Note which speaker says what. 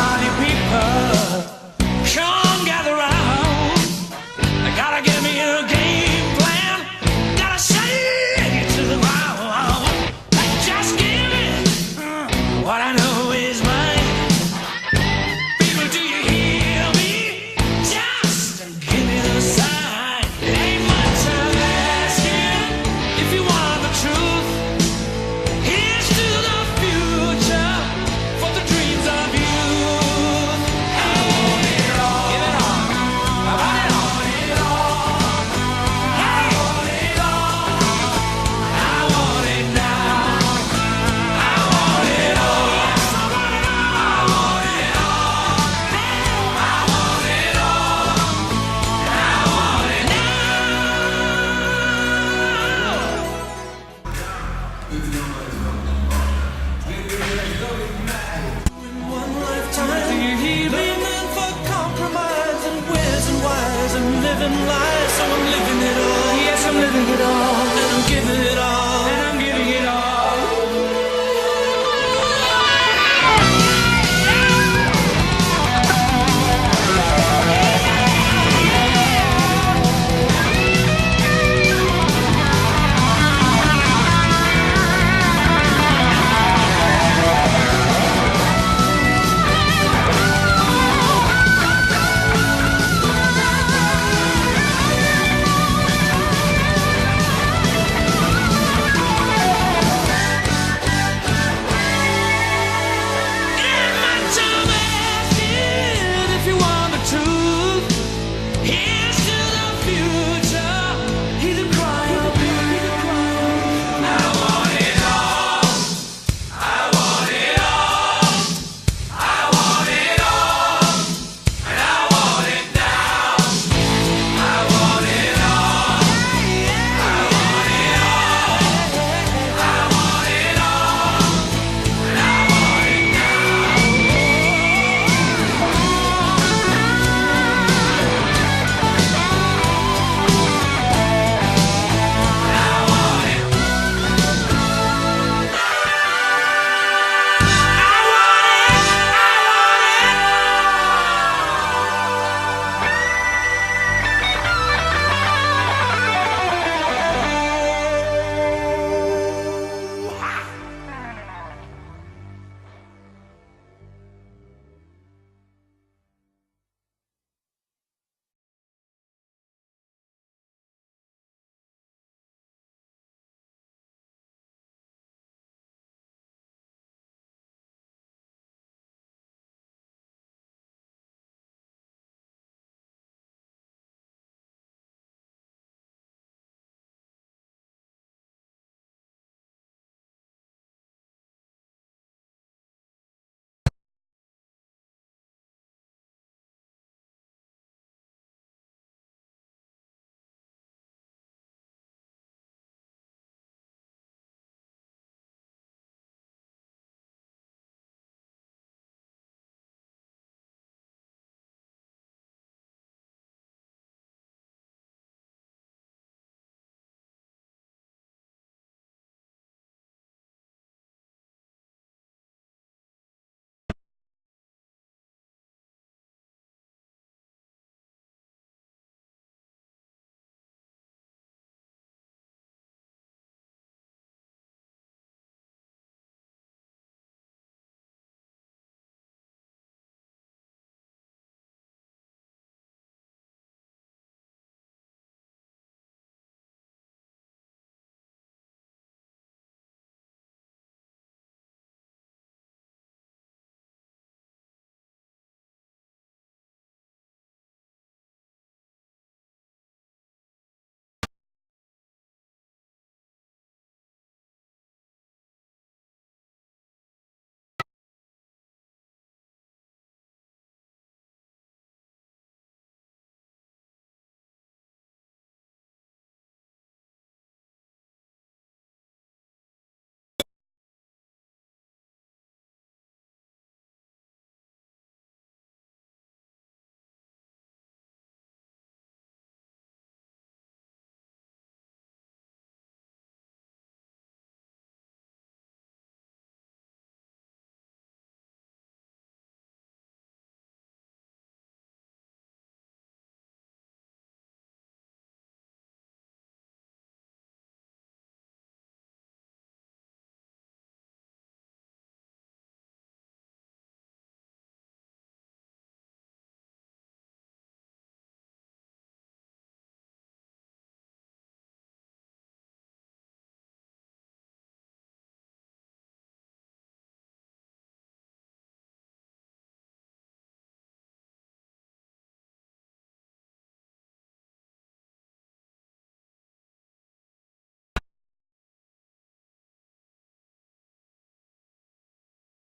Speaker 1: party people, come gather round. I gotta give me a game plan, gotta shake it to the ground. Just give me what I know is mine. People, do you hear me? Just give me the sign. Ain't much of asking if you want the truth. Here's to the future for the dreams of youth. I want it all. Give it all. I want it all. I want it all. I want it now. I want it all. Yes, I want it all. I want it all. I want it all. I want it now. One lifetime, do you hear me? Men for compromise and where's and whys and living lies. So I'm living it all. Yes, I'm living it all.